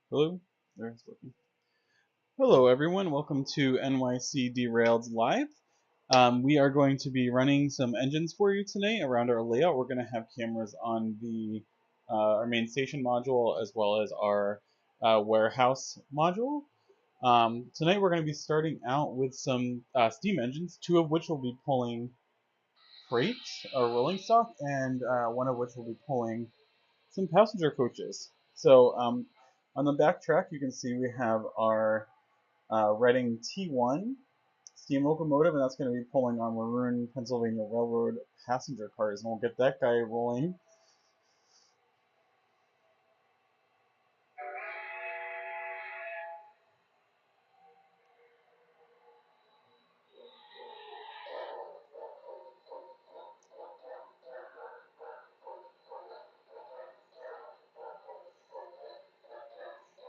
Hello, there's working. Hello, everyone. Welcome to NYC Derailed Live. We are going to be running some engines for you today around our layout. We're going to have cameras on the our main station module as well as our warehouse module. Tonight we're going to be starting out with some steam engines, two of which will be pulling freight or rolling stock, and one of which will be pulling some passenger coaches. So on the back track, you can see we have our Reading T1 steam locomotive, and that's going to be pulling our Maroon Pennsylvania Railroad passenger cars, and we'll get that guy rolling.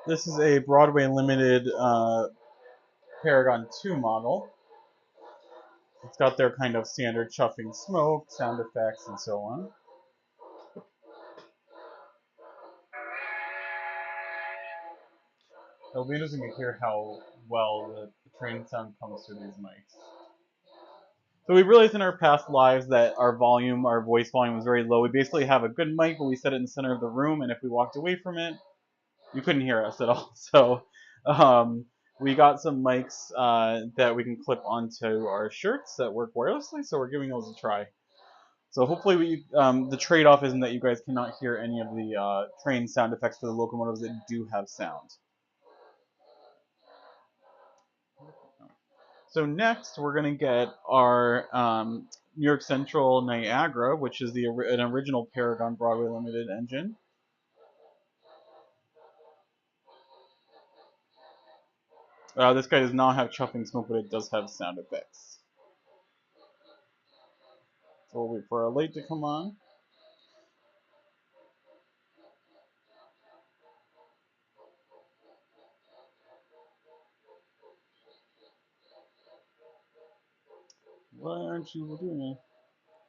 This is a Broadway Limited Paragon 2 model. It's got their kind of standard chuffing smoke, sound effects, and so on. It'll be interesting to hear how well the train sound comes through these mics. So we realized in our past lives that our volume, our voice volume was very low. We basically have a good mic, but we set it in the center of the room, and if we walked away from it, you couldn't hear us at all. So we got some mics that we can clip onto our shirts that work wirelessly, so we're giving those a try. So hopefully the trade-off isn't that you guys cannot hear any of the train sound effects for the locomotives that do have sound. So next, we're going to get our New York Central Niagara, which is an original Paragon Broadway Limited engine. This guy does not have chuffing smoke, but it does have sound effects. So we'll wait for our light to come on. Why aren't you doing it?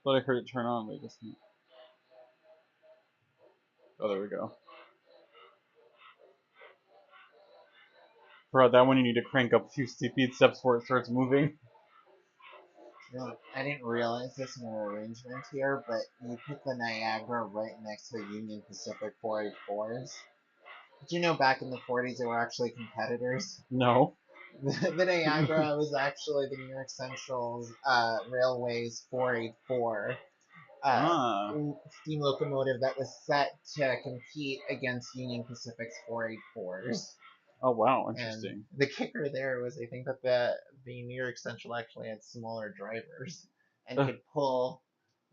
Thought I heard it turn on, but it just... Oh, there we go. For that one, you need to crank up a few speed steps before it starts moving. No, I didn't realize this in our arrangement here, but you put the Niagara right next to the Union Pacific 484s. Did you know back in the 40s they were actually competitors? No. The Niagara was actually the New York Central's Railways 484 uh, Ah. steam locomotive that was set to compete against Union Pacific's 484s. Oh, wow. And Interesting. the kicker there was I think that the New York Central actually had smaller drivers and could pull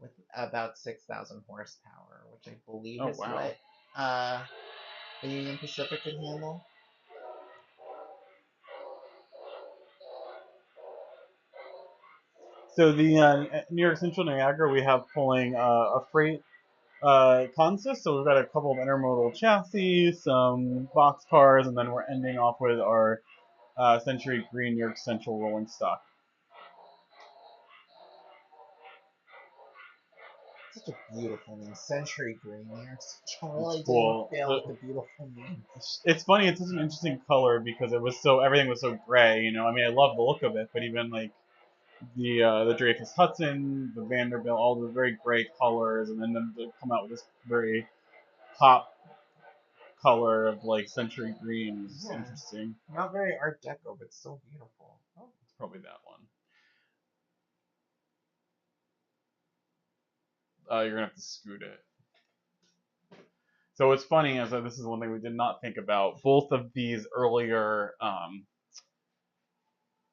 with about 6,000 horsepower, which I believe Oh, is wow. what the Union Pacific could handle. So the New York Central Niagara, we have pulling a freight consist. So we've got a couple of intermodal chassis, some box cars, and then we're ending off with our Century Green New York Central rolling stock. Such a beautiful name, Century Green. New York Central It's really didn't cool. fail with the beautiful name. It's funny. It's such an interesting color because everything was so gray. You know, I mean, I love the look of it, but even like the Dreyfus Hudson, the Vanderbilt, all the very gray colors, and then them to come out with this very pop color of like century green is Yeah, interesting. not very Art Deco, but still beautiful. Oh, it's probably that one. You're gonna have to scoot it. So what's funny is that this is one thing we did not think about. Both of these earlier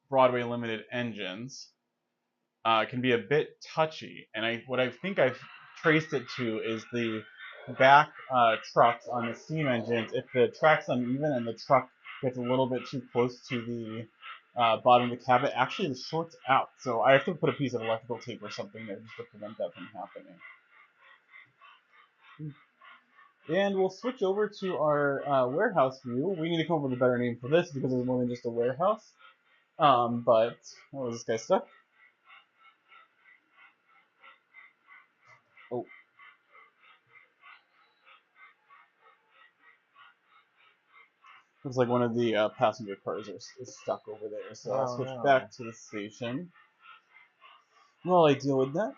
Broadway Limited engines can be a bit touchy, and what I think I've traced it to is the back trucks on the steam engines. If the track's uneven and the truck gets a little bit too close to the bottom of the cab, it actually shorts out. So I have to put a piece of electrical tape or something there just to prevent that from happening. And we'll switch over to our warehouse view. We need to come up with a better name for this because it's more than just a warehouse. But oh, is this guy stuck? Oh, Looks like one of the passenger cars is stuck over there, so I'll Oh switch no. back to the station while I deal with that.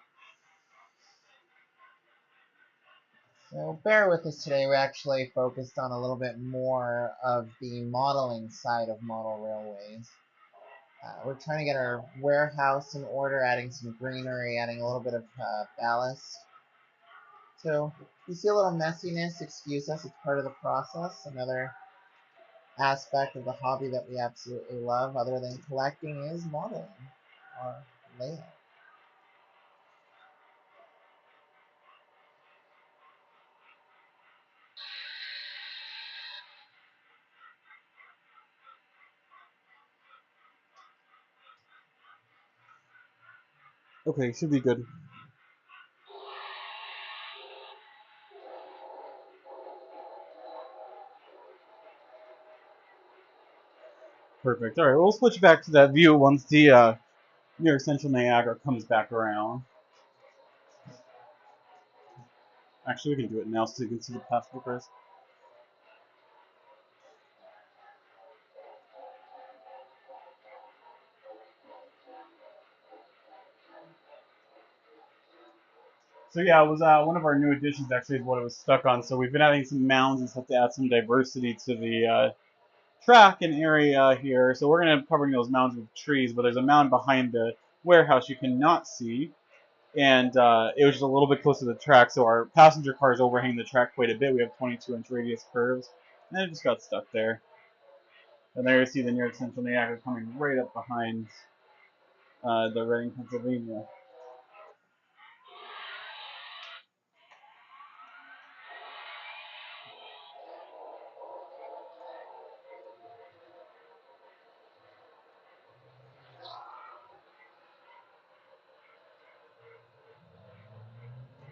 So bear with us today. We actually focused on a little bit more of the modeling side of model railways. We're trying to get our warehouse in order, adding some greenery, adding a little bit of ballast. So if you see a little messiness, excuse us, it's part of the process. Another aspect of the hobby that we absolutely love, other than collecting, is modeling or layout. Okay, should be good. Perfect. All right, we'll switch back to that view once the New York Central Niagara comes back around. Actually, we can do it now so you can see the passenger cars. So yeah, it was one of our new additions. Actually, is what it was stuck on. So we've been adding some mounds and stuff to add some diversity to the track and area here. So we're gonna be covering those mounds with trees, but there's a mound behind the warehouse you cannot see, and it was just a little bit closer to the track. So our passenger cars overhang the track quite a bit. We have 22-inch radius curves, and it just got stuck there. And there you see the New York Central Niagara coming right up behind the Reading, Pennsylvania.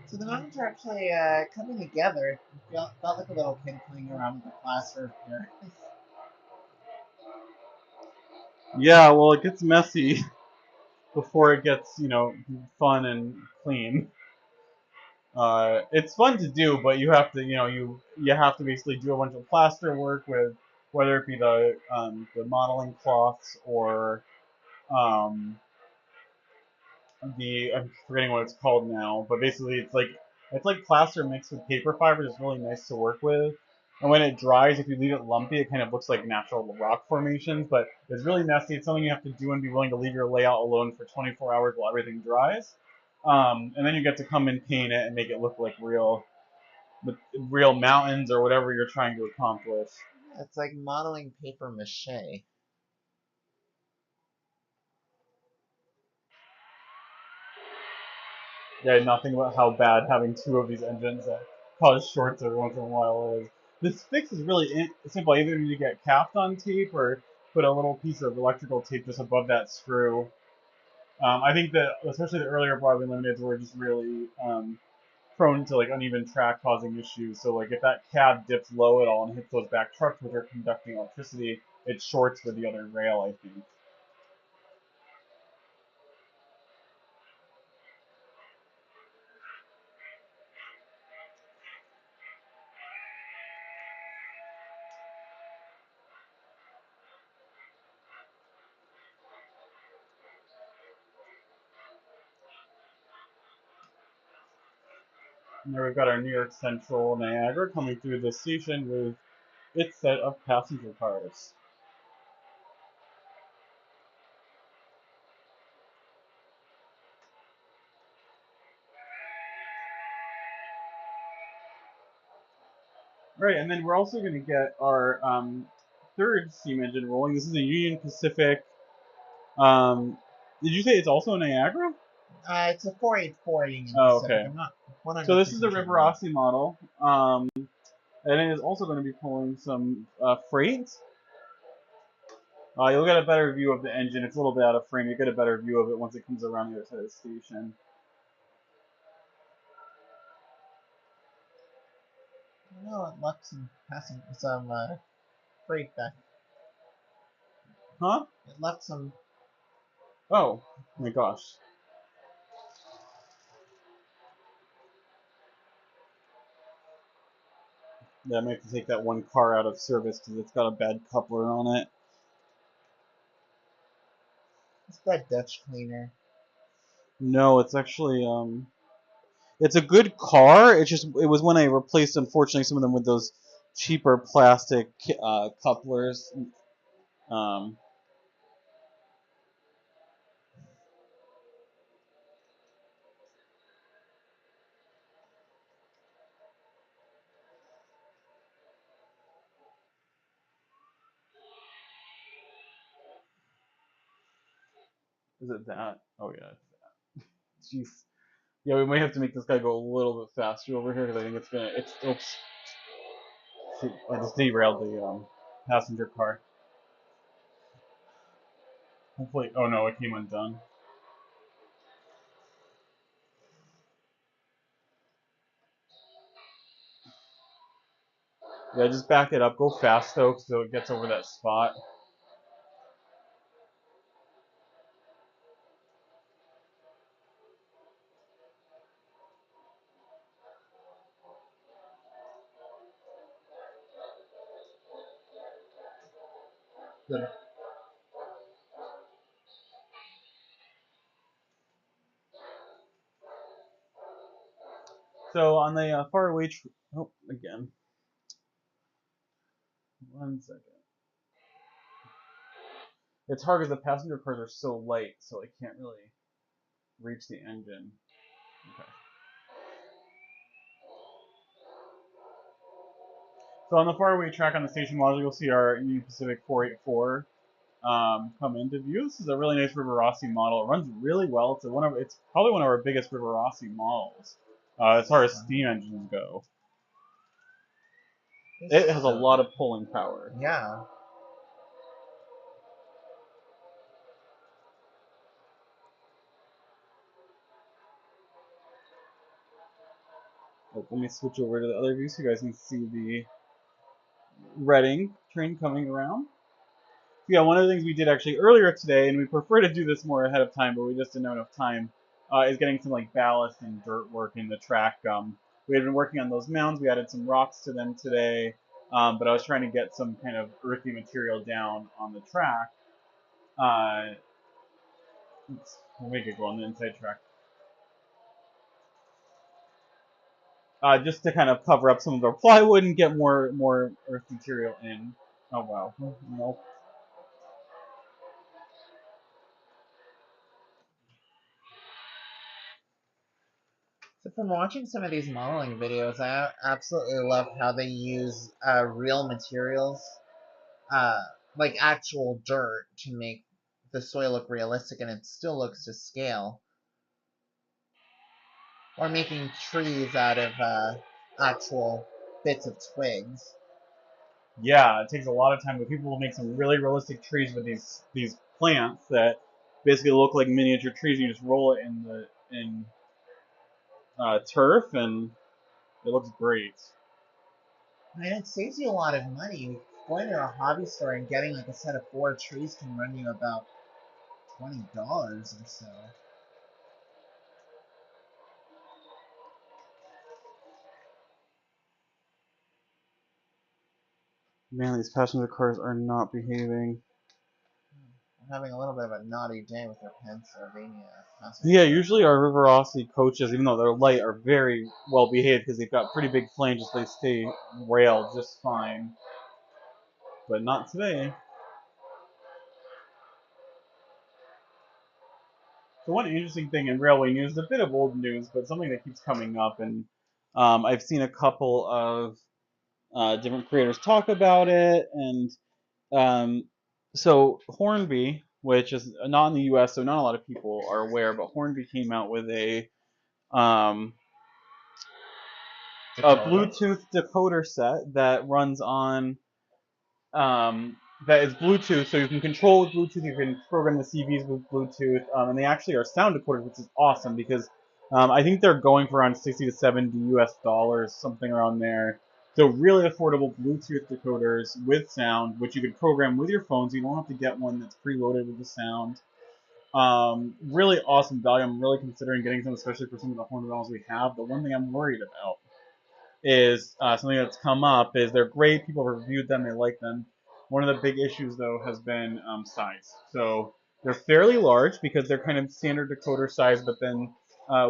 So the mountains are actually coming together. Felt like a little kid playing around with the plaster here. Yeah, well, it gets messy before it gets, fun and clean. It's fun to do, but you have to, you have to basically do a bunch of plaster work with whether it be the modeling cloths or um, I'm forgetting what it's called now, but basically it's like plaster mixed with paper fiber. It's really nice to work with. And when it dries, if you leave it lumpy, it kind of looks like natural rock formations. But it's really messy. It's something you have to do and be willing to leave your layout alone for 24 hours while everything dries. And then you get to come and paint it and make it look like real mountains or whatever you're trying to accomplish. It's like modeling paper mache. Yeah, nothing about how bad having two of these engines that cause shorts every once in a while is. This fix is really simple. Either you get capped on tape or put a little piece of electrical tape just above that screw. I think that especially the earlier Broadway Limiteds were just really prone to like uneven track causing issues. So like if that cab dips low at all and hits those back trucks which are conducting electricity, it shorts with the other rail, I think. And there we've got our New York Central Niagara coming through the station with its set of passenger cars. Right, and then we're also going to get our third steam engine rolling. This is a Union Pacific. Um, did you say it's also a Niagara? It's a 484 Union Oh, Pacific. okay. I'm not So 100% this is the sure why. Rivarossi model, and it is also going to be pulling some freight. You'll get a better view of the engine. It's a little bit out of frame. You'll get a better view of it once it comes around the other side of the station. No, it left some freight back. Huh? It left some. Oh, my gosh. Yeah, I might have to take that one car out of service because it's got a bad coupler on it. It's that Dutch cleaner. No, it's actually it's a good car. It was when I replaced, unfortunately, some of them with those cheaper plastic couplers. Um, is it that? Oh yeah, it's that. Jeez. Yeah, we might have to make this guy go a little bit faster over here because I think it's gonna. It's oops. Shoot, I just derailed the passenger car. Hopefully, oh no, it came undone. Yeah, just back it up. Go fast though, so it gets over that spot. Good. So on the far away, oh again, 1 second. It's hard because the passenger cars are so light, so I can't really reach the engine. Okay. So on the faraway track on the station module, you'll see our Union Pacific 484 come into view. This is a really nice River Rossi model. It runs really well. It's probably one of our biggest River Rossi models as far as steam engines go. It has a lot of pulling power. Yeah. Let me switch over to the other view so you guys can see the Reading train coming around. Yeah, one of the things we did actually earlier today, and we prefer to do this more ahead of time, but we just didn't have enough time, is getting some like ballast and dirt work in the track. We had been working on those mounds. We added some rocks to them today, but I was trying to get some kind of earthy material down on the track. We'll make it go on the inside track. Just to kind of cover up some of our plywood and get more earth material in. Oh wow, nope. So from watching some of these modeling videos, I absolutely love how they use real materials, uh, like actual dirt, to make the soil look realistic, and it still looks to scale. Or making trees out of actual bits of twigs. Yeah, it takes a lot of time, but people will make some really realistic trees with these plants that basically look like miniature trees. You just roll it in turf, and it looks great. And it saves you a lot of money. Going to a hobby store and getting like a set of 4 trees can run you about $20 or so. Man, these passenger cars are not behaving. I'm having a little bit of a naughty day with their Pennsylvania passenger. Yeah, usually our River Rossi coaches, even though they're light, are very well behaved because they've got pretty big flanges. They stay railed just fine, but not today. So one interesting thing in railway news, a bit of old news, but something that keeps coming up, and I've seen a couple of different creators talk about it, and so Hornby, which is not in the U.S., so not a lot of people are aware, but Hornby came out with um, a Bluetooth decoder set that runs on that is Bluetooth, so you can control with Bluetooth, you can program the CVs with Bluetooth, and they actually are sound decoders, which is awesome because I think they're going for around 60 to 70 US dollars, something around there. So really affordable Bluetooth decoders with sound, which you can program with your phone, so you don't have to get one that's preloaded with the sound. Really awesome value. I'm really considering getting some, especially for some of the horn models we have. The one thing I'm worried about is something that's come up. Is they're great. People have reviewed them. They like them. One of the big issues though has been size. So they're fairly large because they're kind of standard decoder size, but then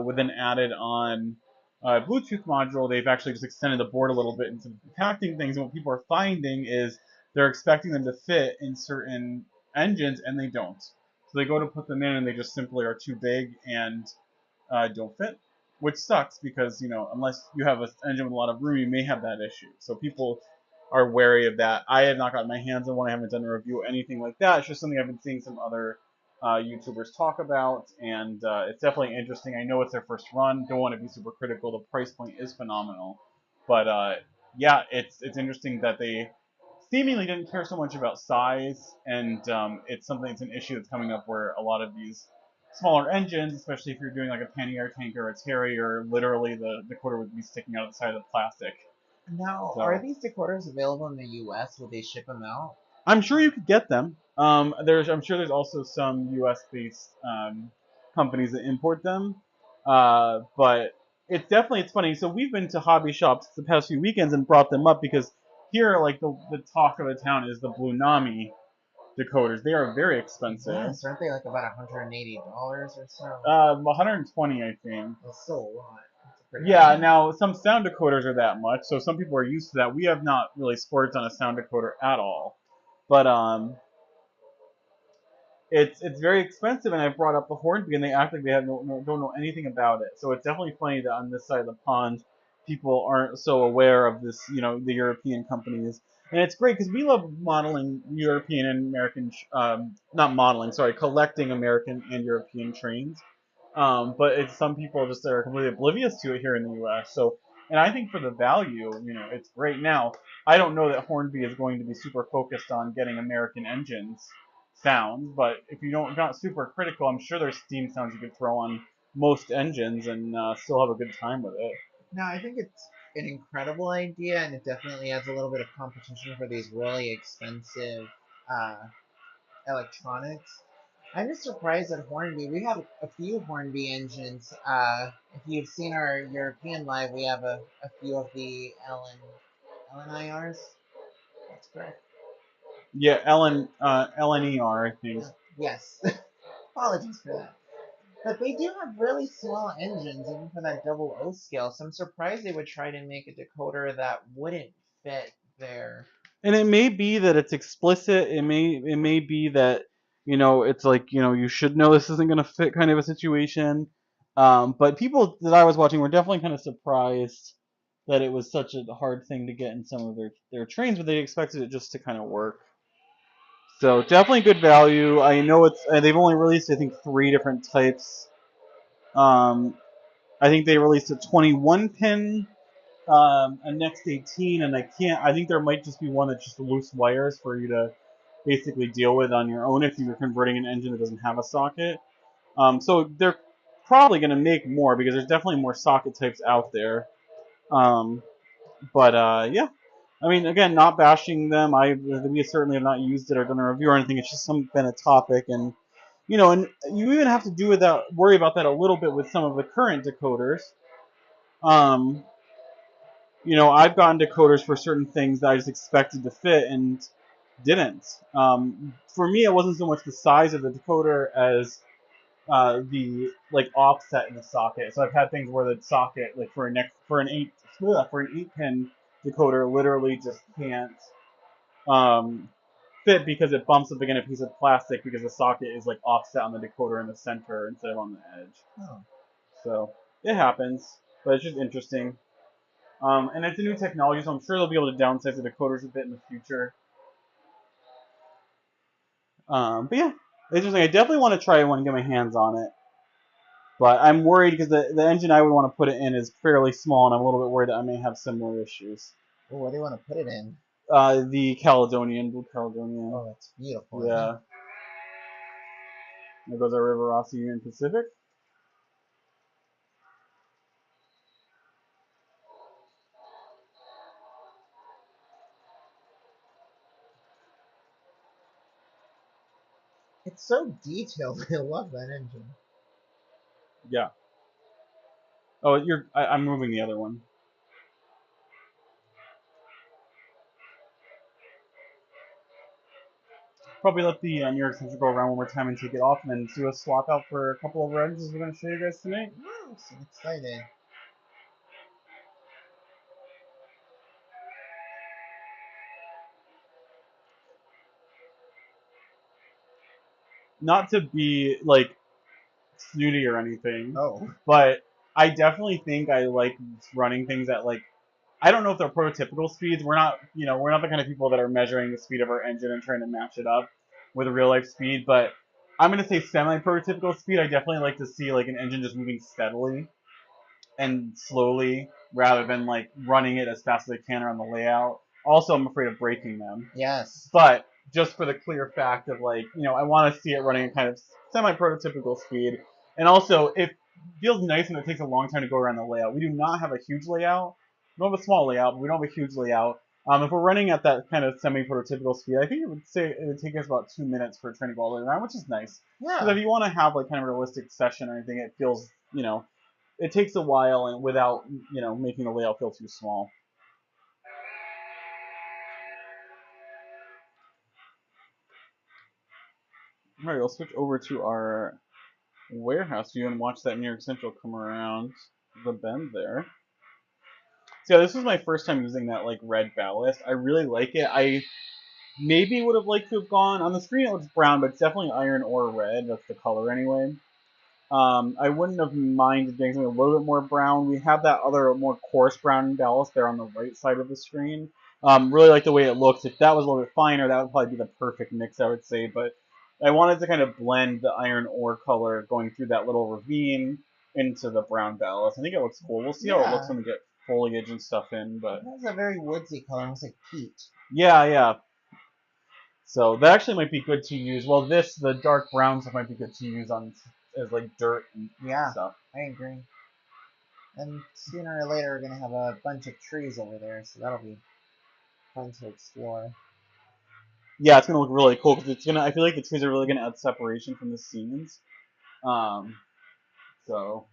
with an added on Bluetooth module, they've actually just extended the board a little bit into compacting things. And what people are finding is they're expecting them to fit in certain engines, and they don't. So they go to put them in, and they just simply are too big and don't fit, which sucks because unless you have an engine with a lot of room, you may have that issue. So people are wary of that. I have not gotten my hands on one. I haven't done a review or anything like that. It's just something I've been seeing some other YouTubers talk about, and it's definitely interesting. I know it's their first run. Don't want to be super critical. The price point is phenomenal, but yeah, it's interesting that they seemingly didn't care so much about size, and it's an issue that's coming up where a lot of these smaller engines, especially if you're doing like a pannier tanker or a Terrier, literally the decoder would be sticking out of the side of the plastic. Now, are So these decoders available in the U.S.? Would they ship them out? I'm sure you could get them. I'm sure there's also some U.S. based companies that import them, but it's funny. So we've been to hobby shops the past few weekends and brought them up because here, like the talk of the town is the Blue Nami decoders. They are very expensive. Yes, aren't they like about $180 or so? 120, I think. That's still a lot. That's a pretty Yeah, good now some sound decoders are that much, so some people are used to that. We have not really splurged on a sound decoder at all, but it's very expensive. And I brought up the Hornby, and they act like they don't know anything about it. So it's definitely funny that on this side of the pond, people aren't so aware of this, the European companies. And it's great because we love modeling European and American, not modeling, sorry, collecting American and European trains. But it's some people just are completely oblivious to it here in the U.S. So, and I think for the value, it's great. Now, I don't know that Hornby is going to be super focused on getting American engines sounds, but if you're not super critical, I'm sure there's Steam sounds you could throw on most engines and still have a good time with it. No, I think it's an incredible idea, and it definitely adds a little bit of competition for these really expensive uh, electronics. I'm just surprised at Hornby. We have a few Hornby engines. If you've seen our European live, we have a few of the LNIRs. That's correct. Yeah, LNER, I think. Yes. Apologies for that. But they do have really small engines, even for that double O scale. So I'm surprised they would try to make a decoder that wouldn't fit their. And it may be that it's explicit. It may be that it's like you should know this isn't going to fit kind of a situation. But people that I was watching were definitely kind of surprised that it was such a hard thing to get in some of their trains, but they expected it just to kind of work. So definitely good value. I know they've only released I think 3 different types. Um, I think they released a 21 pin, a Next 18, and I think there might just be one that's just loose wires for you to basically deal with on your own if you're converting an engine that doesn't have a socket. So they're probably going to make more because there's definitely more socket types out there. Um, but yeah, I mean, again, not bashing them. We certainly have not used it or done a review or anything. It's just been a topic, and and you even have to worry about that a little bit with some of the current decoders. Um, I've gotten decoders for certain things that I just expected to fit and didn't. For me, it wasn't so much the size of the decoder as the like offset in the socket. So I've had things where the socket, like for an 8-pin decoder, literally just can't fit because it bumps up against a piece of plastic because the socket is like offset on the decoder in the center instead of on the edge. Oh. So it happens, but it's just interesting. And it's a new technology, so I'm sure they'll be able to downsize the decoders a bit in the future. But yeah, it's interesting. I definitely want to try one and get my hands on it. But I'm worried because the engine I would want to put it in is fairly small, and I'm a little bit worried that I may have similar issues. Well, what do you want to put it in? The Caledonian, Blue Caledonian. Oh, that's beautiful. Yeah. There goes our River Rossi Union Pacific. It's so detailed. I love that engine. Yeah. Oh, I'm moving the other one. probably let the New York Central go around one more time and take it off, and then do a swap out for a couple of reds as we're going to show you guys tonight. I'm so excited. Not to be like snooty or anything, Oh. but I definitely think I like running things at like, I don't know if they're prototypical speeds. We're not, we're not the kind of people that are measuring the speed of our engine and trying to match it up with a real life speed. But I'm gonna say semi-prototypical speed. I definitely like to see like an engine just moving steadily and slowly rather than like running it as fast as I can around the layout. Also, I'm afraid of breaking them. Yes. But just for the clear fact of like, I want to see it running at kind of semi-prototypical speed. And also, it feels nice and it takes a long time to go around the layout. We do not have a huge layout. We don't have a small layout, but we don't have a huge layout. If we're running at that kind of semi-prototypical speed, I think it would take us about 2 minutes for a train to go all the way around, which is nice. Because if Yeah. you want to have like kind of a realistic session or anything, it feels, it takes a while and without, making the layout feel too small. Alright, I'll switch over to our warehouse view and watch that New York Central come around the bend there. So yeah, this was my first time using that like red ballast. I really like it. I maybe would have liked to have gone on the screen. It looks brown, but it's definitely iron or red. That's the color anyway. I wouldn't have minded getting something a little bit more brown. We have that other more coarse brown ballast there on the right side of the screen. Really like the way it looks. If that was a little bit finer, that would probably be the perfect mix, I would say. But I wanted to kind of blend the iron ore color going through that little ravine into the brown ballast. I think it looks cool. We'll see how it looks when we get foliage and stuff in. But it has a very woodsy color. It's like peach. yeah. So that actually might be good to use. Well, the dark brown stuff might be good to use on as like dirt and stuff. I agree. And sooner or later, we're gonna have a bunch of trees over there, so that'll be fun to explore. Yeah, it's gonna look really cool because it's gonna. I feel like the trees are really gonna add separation from the scenes. So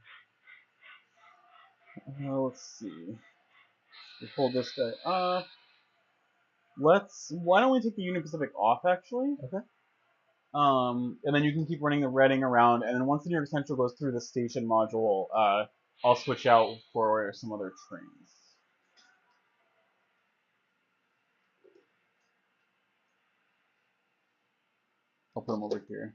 let's see. We pull this guy up. Why don't we take the Union Pacific off actually? Okay. And then you can keep running the Reading around, and then once the New York Central goes through the station module, I'll switch out for some other trains. I'll put them over here.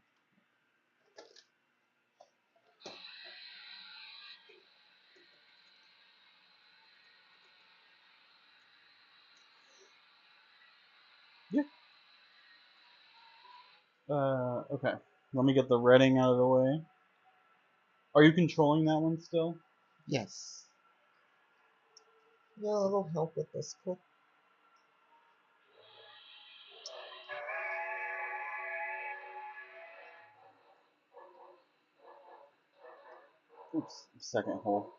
Yeah. Okay. Let me get the Reading out of the way. Are you controlling that one still? Yes. Yeah, a little help with this quick. Oops, second hole.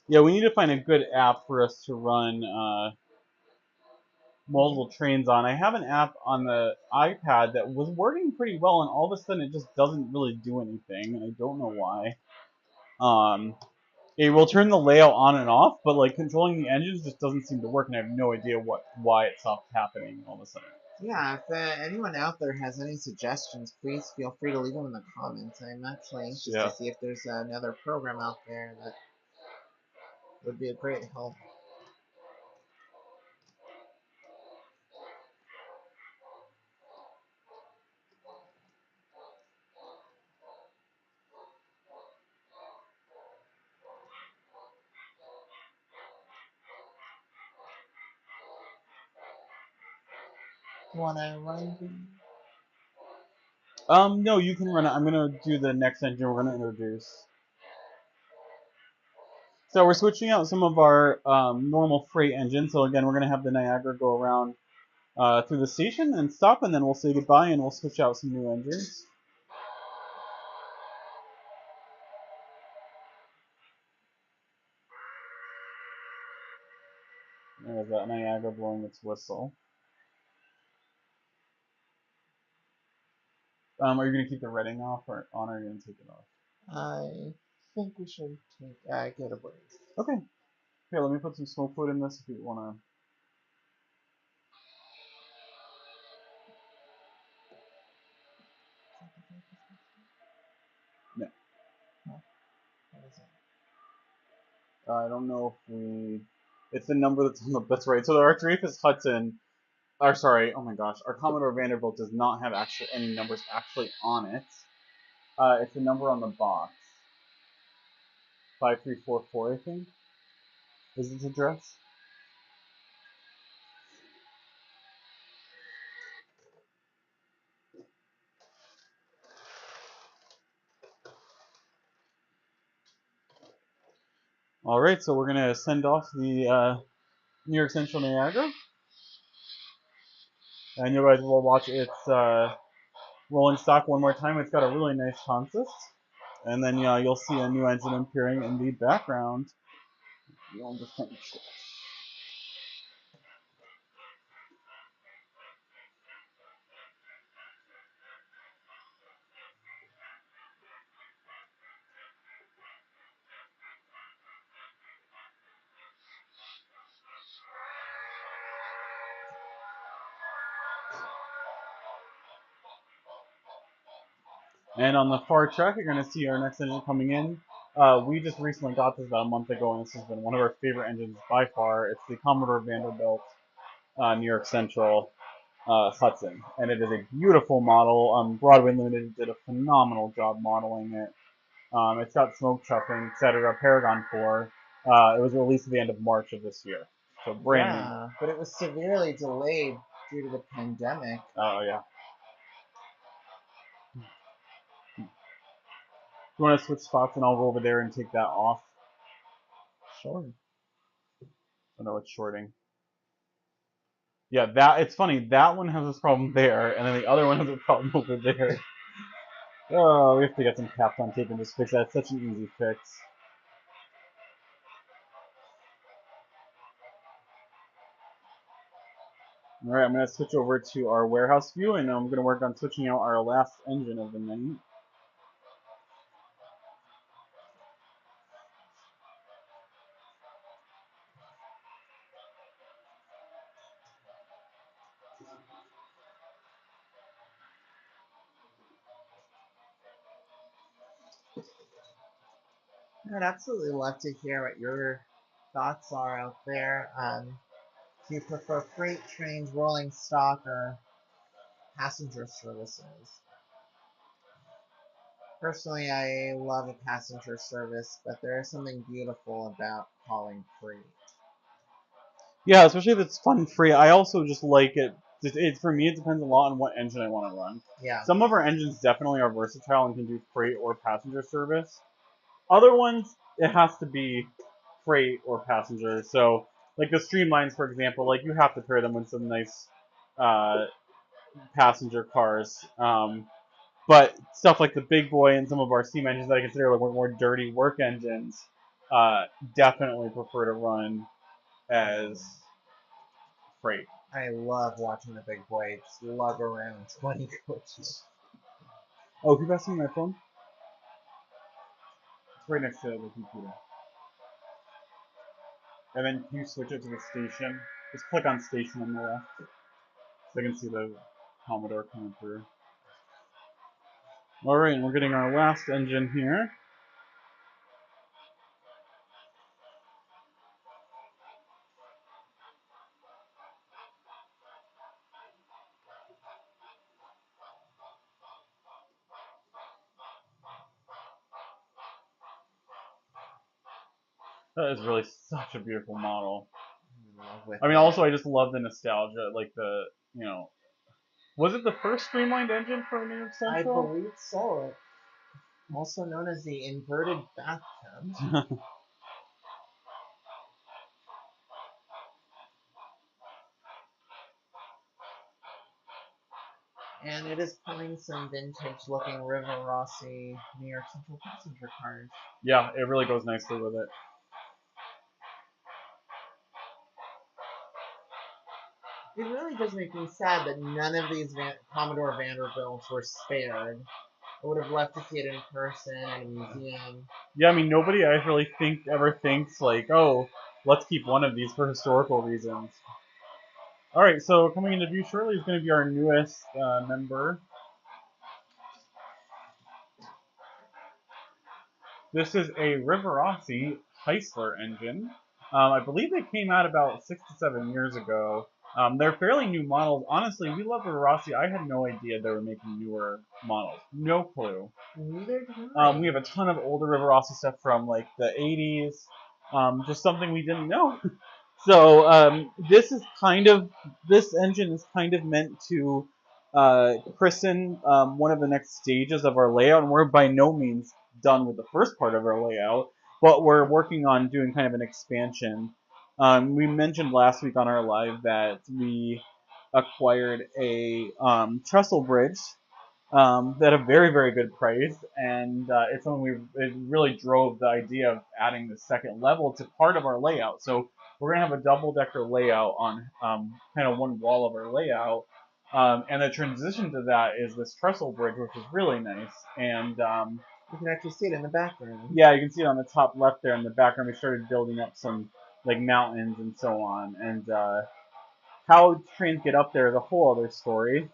Yeah, we need to find a good app for us to run multiple trains on. I have an app on the iPad that was working pretty well, and all of a sudden it just doesn't really do anything. I don't know why. It will turn the layout on and off, but like controlling the engines just doesn't seem to work, and I have no idea why it stopped happening all of a sudden. Yeah, if anyone out there has any suggestions, please feel free to leave them in the comments. I'm actually anxious to see if there's another program out there that would be a great help. You wanna run? No, you can run it. I'm gonna do the next engine we're gonna introduce. So we're switching out some of our normal freight engines. So again, we're gonna have the Niagara go around through the station and stop, and then we'll say goodbye and we'll switch out some new engines. There's that Niagara blowing its whistle. Are you gonna keep the Reading off or on, or are you gonna take it off? I think we should get a break. Okay. Here, let me put some smoke fluid in this if you want to. No. What is it? I don't know if we. It's the number that's on the. That's right. So our Dreyfus Hudson. Or sorry. Oh my gosh. Our Commodore Vanderbilt does not have actually any numbers actually on it. It's the number on the box. 5344, I think. Is its address? All right. So we're gonna send off the New York Central Niagara, and you guys will watch its rolling stock one more time. It's got a really nice consist. And then you'll see a new engine appearing in the background. You'll just kind of check. And on the far track, you're going to see our next engine coming in. We just recently got this about a month ago, and this has been one of our favorite engines by far. It's the Commodore Vanderbilt New York Central Hudson, and it is a beautiful model. Broadway Limited did a phenomenal job modeling it. It's got smoke chuffing, etc. Paragon 4. It was released at the end of March of this year, so brand new. Yeah, but it was severely delayed due to the pandemic. Oh yeah. You want to switch spots, and I'll go over there and take that off. Sure. I know it's shorting. Yeah, that it's funny. That one has this problem there, and then the other one has a problem over there. Oh, we have to get some Kapton tape and just fix that. It's such an easy fix. All right, I'm gonna switch over to our warehouse view, and I'm gonna work on switching out our last engine of the night. I'd absolutely love to hear what your thoughts are out there. Do you prefer freight trains, rolling stock, or passenger services? Personally, I love a passenger service, but there is something beautiful about hauling freight. Yeah, especially if it's fun free. I also just like it. For me, it depends a lot on what engine I want to run. Yeah. Some of our engines definitely are versatile and can do freight or passenger service. Other ones, it has to be freight or passenger. So, like the Streamlines, for example, like you have to pair them with some nice uh, passenger cars. But stuff like the Big Boy and some of our steam engines that I consider like more dirty work engines, definitely prefer to run as freight. I love watching the big boy slug around 20 coaches. Oh, can you pass me my phone? It's right next to the computer. And then you switch it to the station. Just click on station on the left, so I can see the Commodore coming through. Alright, and we're getting our last engine here. That is really such a beautiful model. I mean, also, I just love the nostalgia, like was it the first streamlined engine for New York I Central? believe so. Also known as the inverted bathtub. And it is pulling some vintage looking River Rossi New York Central passenger cars. Yeah, it really goes nicely with it. It really does make me sad that none of these Commodore Vanderbilts were spared. I would have loved to see it in person at a museum. Yeah, I mean, nobody I really ever thinks like, oh, let's keep one of these for historical reasons. All right, so coming into view shortly is going to be our newest member. This is a Rivarossi Heisler engine. I believe they came out about 6 to 7 years ago. They're fairly new models. Honestly, we love Rivarossi. I had no idea they were making newer models. No clue. Neither did I. We have a ton of older Rivarossi stuff from like the 80s. Just something we didn't know. So this engine is kind of meant to christen one of the next stages of our layout, and we're by no means done with the first part of our layout, but we're working on doing kind of an expansion. We mentioned last week on our live that we acquired a trestle bridge at a very, very good price, and it's something it really drove the idea of adding the second level to part of our layout. So we're gonna have a double-decker layout on kind of one wall of our layout, and the transition to that is this trestle bridge, which is really nice. And You can actually see it in the background. yeah, you can see it on the top left there in the background. We started building up some like mountains and so on, and how trains get up there is a whole other story.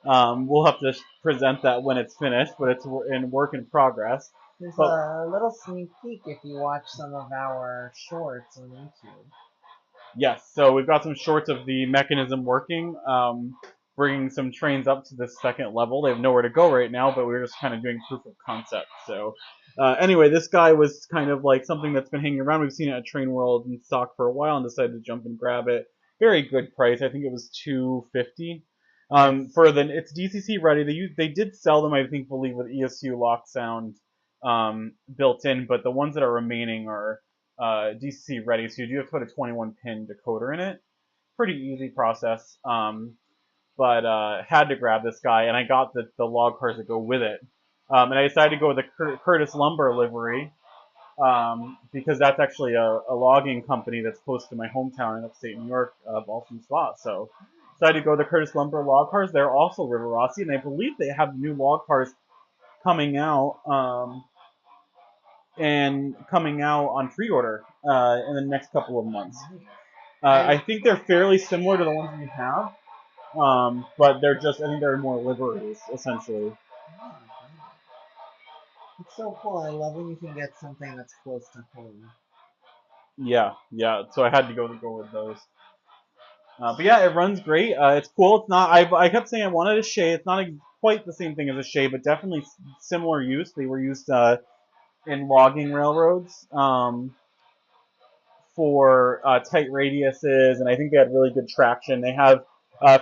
We'll have to present that when it's finished, but it's in work in progress. There's But a little sneak peek if you watch some of our shorts on YouTube. yes, so we've got some shorts of the mechanism working, bringing some trains up to the second level. They have nowhere to go right now, but we're just kind of doing proof of concept. So anyway, this guy was kind of like something that's been hanging around. We've seen it at Train World in stock for a while and decided to jump and grab it. Very good price. I think it was $250. Yes. It's DCC ready. They did sell them, I think, believe with ESU lock sound built in, but the ones that are remaining are DCC ready, so you do have to put a 21 pin decoder in it. Pretty easy process, but had to grab this guy, and I got the log cars that go with it. And I decided to go with the Curtis Lumber livery because that's actually a logging company that's close to my hometown in upstate New York, Ballston Spa. So decided to go with the Curtis Lumber log cars. They're also Rivarossi, and I believe they have new log cars coming out. And coming out on pre-order in the next couple of months. I think they're fairly similar to the ones we have, but I think they're more liveries, essentially. It's so cool. I love when you can get something that's close to home. Yeah. So I had to go with those. But yeah, it runs great. It's cool. It's not. I kept saying I wanted a Shay. It's not quite the same thing as a Shay, but definitely similar use. They were used in logging railroads. For tight radiuses, and I think they had really good traction. They have,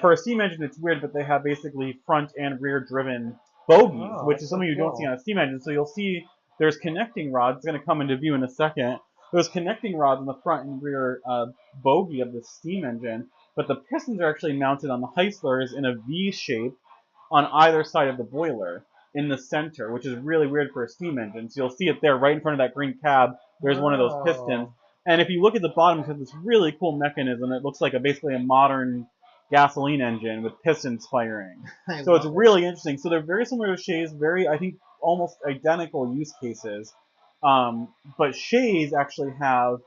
for a steam engine, it's weird, but they have basically front and rear driven bogies, which is something you don't see on a steam engine. So you'll see there's connecting rods. It's going to come into view in a second. There's connecting rods in the front and rear bogie of the steam engine, but the pistons are actually mounted on the Heislers in a V shape on either side of the boiler in the center, which is really weird for a steam engine. So you'll see it there right in front of that green cab. There's one of those pistons. And if you look at the bottom, it has this really cool mechanism. It looks like basically a modern gasoline engine with pistons firing. So it's really interesting. So they're very similar to Shays, I think, almost identical use cases. But Shays actually have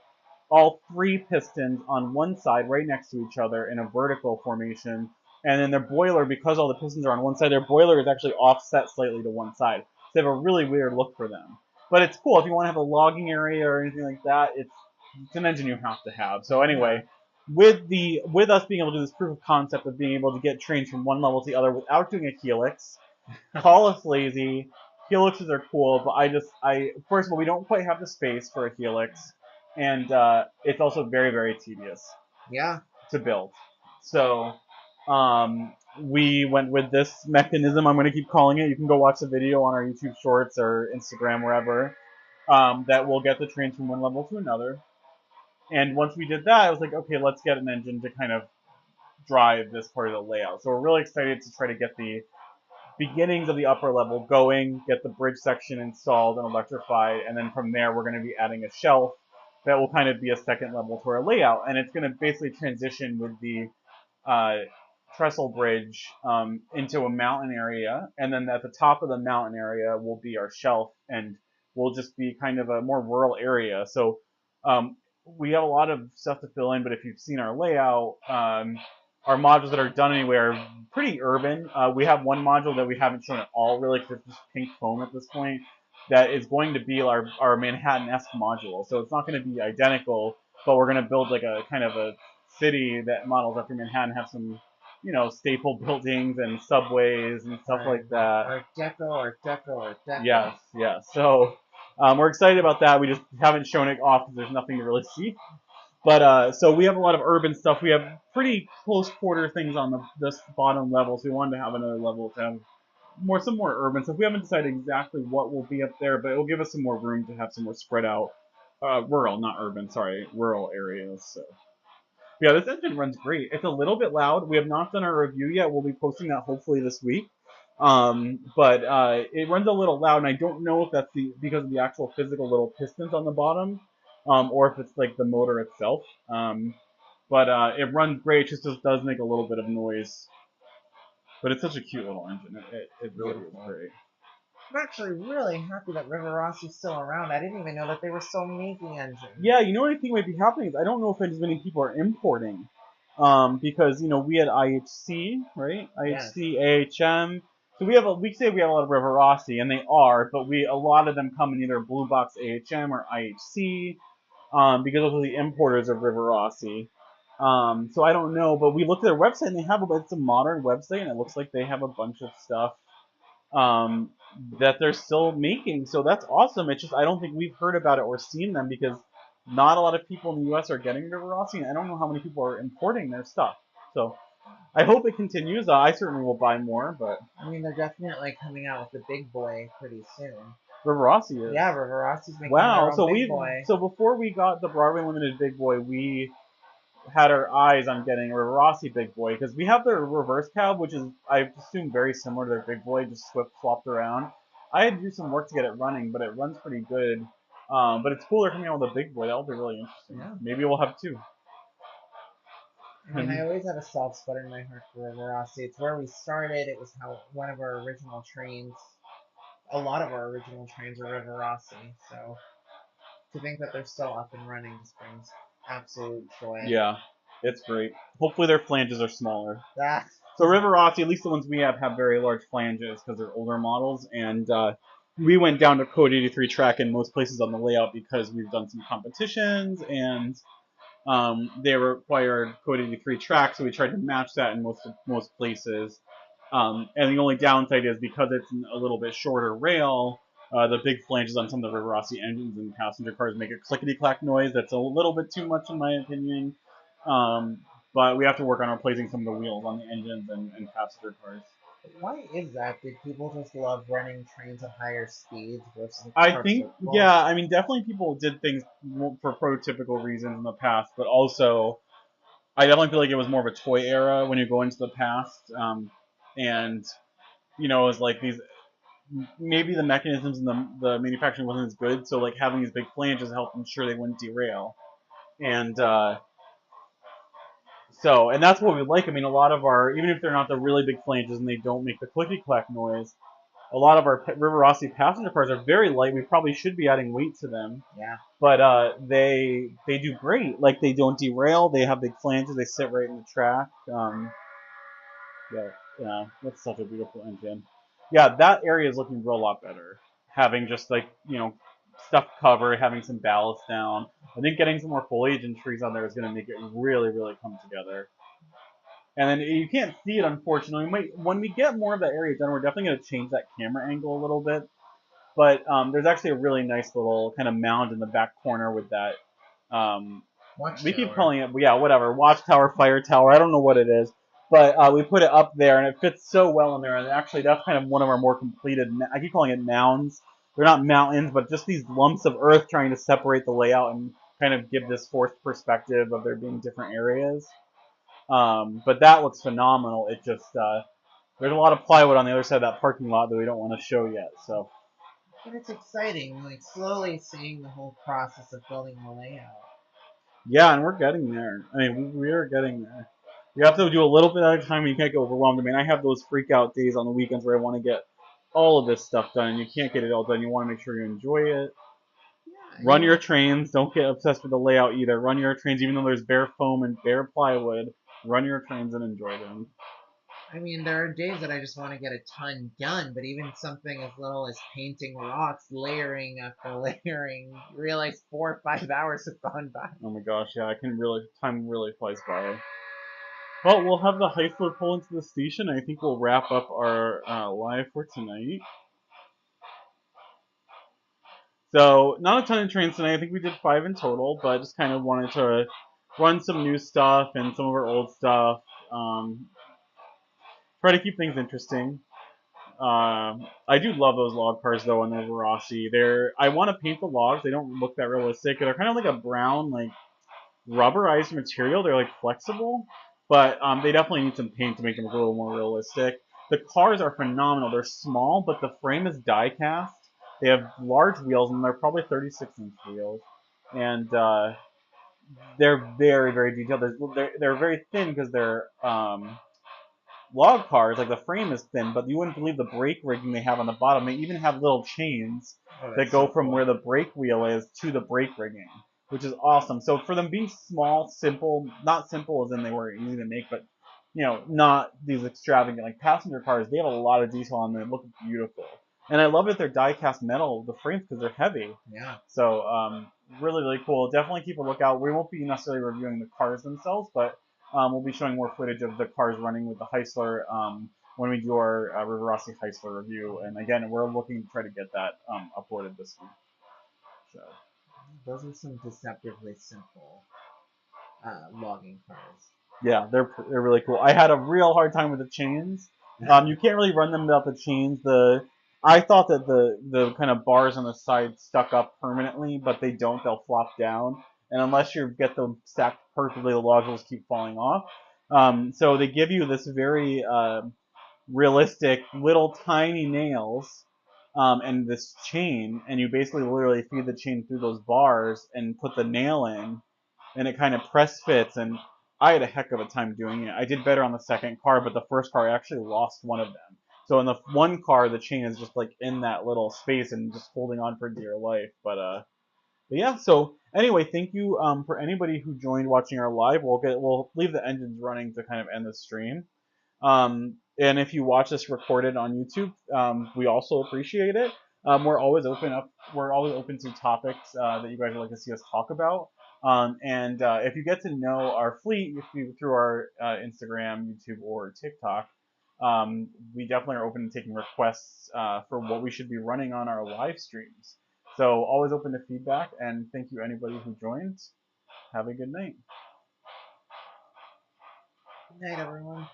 all three pistons on one side right next to each other in a vertical formation. And then their boiler, because all the pistons are on one side, their boiler is actually offset slightly to one side. So they have a really weird look for them. But it's cool. If you want to have a logging area or anything like that, it's an engine you have to have. So anyway, with us being able to do this proof of concept of being able to get trains from one level to the other without doing a helix, call us lazy. Helixes are cool, but I first of all, we don't quite have the space for a helix, and it's also very, very tedious. Yeah. To build. So we went with this mechanism. I'm going to keep calling it. You can go watch the video on our YouTube Shorts or Instagram, wherever. That will get the trains from one level to another. And once we did that, I was like, okay, let's get an engine to kind of drive this part of the layout. So we're really excited to try to get the beginnings of the upper level going, get the bridge section installed and electrified, and then from there we're going to be adding a shelf that will kind of be a second level to our layout. And it's going to basically transition with the trestle bridge into a mountain area, and then at the top of the mountain area will be our shelf, and will just be kind of a more rural area. So we have a lot of stuff to fill in, but if you've seen our layout, our modules that are done anyway are pretty urban. We have one module that we haven't shown at all, really, because it's just pink foam at this point. That is going to be our Manhattan-esque module. So it's not going to be identical, but we're going to build like a kind of a city that models after Manhattan, have some, staple buildings and subways and stuff like that. Art Deco. Yes, yes. So we're excited about that. We just haven't shown it off because there's nothing to really see. But so we have a lot of urban stuff. We have pretty close quarter things on this bottom level. So we wanted to have another level to have some more urban stuff. We haven't decided exactly what will be up there, but it will give us some more room to have some more spread out rural, not urban, sorry, rural areas. So yeah, this engine runs great. It's a little bit loud. We have not done our review yet. We'll be posting that hopefully this week. But it runs a little loud, and I don't know if that's because of the actual physical little pistons on the bottom, or if it's like the motor itself. But it runs great. It just does make a little bit of noise. But it's such a cute little engine. It really is great. I'm actually really happy that River Rossi's still around. I didn't even know that they were still making engines. Yeah, what I think might be happening is I don't know if as many people are importing. Because we had IHC, right? IHC, AHM. So we say we have a lot of River Rossi, and they are, but a lot of them come in either Blue Box AHM or IHC, because those are the importers of River Rossi. So I don't know, but we looked at their website and it's a modern website, and it looks like they have a bunch of stuff that they're still making. So that's awesome. It's just I don't think we've heard about it or seen them because not a lot of people in the U.S. are getting River Rossi, and I don't know how many people are importing their stuff. So I hope it continues. I certainly will buy more, but I mean, they're definitely coming out with the big boy pretty soon. River Rossi is. Yeah, River Rossi's making wow. their own big boy. So before we got the Broadway Limited Big Boy, we had our eyes on getting a River Rossi Big Boy because we have their reverse cab, which is I assume very similar to their Big Boy, just swapped around. I had to do some work to get it running, but it runs pretty good. But it's cooler coming out with a Big Boy. That'll be really interesting. Yeah. Maybe we'll have two. I mean, I always had a soft spot in my heart for River Rossi. It's where we started. It was one of our original trains. A lot of our original trains are River Rossi. So to think that they're still up and running just brings absolute joy. Yeah, it's great. Hopefully their flanges are smaller. Ah. So River Rossi, at least the ones we have very large flanges because they're older models, and we went down to Code 83 track in most places on the layout because we've done some competitions and they required Code 83 track, so we tried to match that in most places. And the only downside is because it's a little bit shorter rail, the big flanges on some of the River Rossi engines and passenger cars make a clickety-clack noise that's a little bit too much in my opinion. But we have to work on replacing some of the wheels on the engines and passenger cars. Why is that? Did people just love running trains at higher speeds versus I think, yeah, I mean, definitely people did things for prototypical reasons in the past, but also I definitely feel like it was more of a toy era when you go into the past, and it was like these. Maybe the mechanisms and the manufacturing wasn't as good, so like having these big flanges helped ensure they wouldn't derail, and and that's what we like. I mean, a lot of even if they're not the really big flanges and they don't make the clicky clack noise, a lot of our River Rossi passenger cars are very light. We probably should be adding weight to them. Yeah. But they do great. Like they don't derail. They have big flanges. They sit right in the track. Yeah, that's such a beautiful engine. Yeah, that area is looking real lot better. Having just like stuff covered, having some ballast down. I think getting some more foliage and trees on there is going to make it really, really come together. And then you can't see it, unfortunately. When we get more of that area done, we're definitely going to change that camera angle a little bit. But there's actually a really nice little kind of mound in the back corner with that. We keep calling it, whatever, watchtower, fire tower. I don't know what it is. But we put it up there, and it fits so well in there. And actually, that's kind of one of our more completed. I keep calling it mounds. They're not mountains, but just these lumps of earth trying to separate the layout and kind of give this forced perspective of there being different areas. But that looks phenomenal. It just there's a lot of plywood on the other side of that parking lot that we don't want to show yet. So. But it's exciting, like slowly seeing the whole process of building the layout. Yeah, and we're getting there. I mean, we are getting there. You have to do a little bit at a time, and you can't get overwhelmed. I mean, I have those freak out days on the weekends where I want to get all of this stuff done, and you can't get it all done. You want to make sure you enjoy it. Yeah, Run your trains. Don't get obsessed with the layout either. Run your trains, even though there's bare foam and bare plywood. Run your trains and enjoy them. I mean, there are days that I just want to get a ton done, but even something as little as painting rocks, layering after layering, you realize 4 or 5 hours have gone by. Oh my gosh, yeah, I can really time really flies by. Well, we'll have the Heisler pull into the station. I think we'll wrap up our live for tonight. So, not a ton of trains tonight. I think we did 5 in total, but just kind of wanted to run some new stuff and some of our old stuff. Try to keep things interesting. I do love those log cars though on the Verossi. I want to paint the logs. They don't look that realistic. They're kind of like a brown, like rubberized material. They're like flexible, but they definitely need some paint to make them look a little more realistic. The cars are phenomenal. They're small, but the frame is die cast. They have large wheels, and they're probably 36-inch wheels, and they're very, very detailed. They're very thin because they're log cars. Like the frame is thin, but you wouldn't believe the brake rigging they have on the bottom. They even have little chains that go from where the brake wheel is to the brake rigging, which is awesome. So for them being small, simple, not simple as in they were easy to make, but not these extravagant like passenger cars. They have a lot of detail on them. They look beautiful, and I love that they're die cast metal the frames because they're heavy. Yeah. So really really cool. Definitely keep a lookout. We won't be necessarily reviewing the cars themselves, but we'll be showing more footage of the cars running with the Heisler when we do our River Rossi Heisler review. And again, we're looking to try to get that uploaded this week. So Those are some deceptively simple logging cars. yeah, they're really cool. I had a real hard time with the chains. You can't really run them without the chains. I thought that the kind of bars on the side stuck up permanently, but they don't. They'll flop down, and unless you get them stacked perfectly, the logs will just keep falling off. So they give you this very realistic little tiny nails and this chain, and you basically literally feed the chain through those bars and put the nail in, and it kind of press fits. And I had a heck of a time doing it. I did better on the second car, but the first car I actually lost one of them. So in the one car, the chain is just like in that little space and just holding on for dear life. But yeah. So anyway, thank you for anybody who joined watching our live. We'll leave the engines running to kind of end the stream. And if you watch this recorded on YouTube, we also appreciate it. We're always open to topics that you guys would like to see us talk about. And if you get to know our fleet through our Instagram, YouTube, or TikTok, we definitely are open to taking requests for what we should be running on our live streams. So always open to feedback, and thank you anybody who joined. Have a good night. Good night, everyone.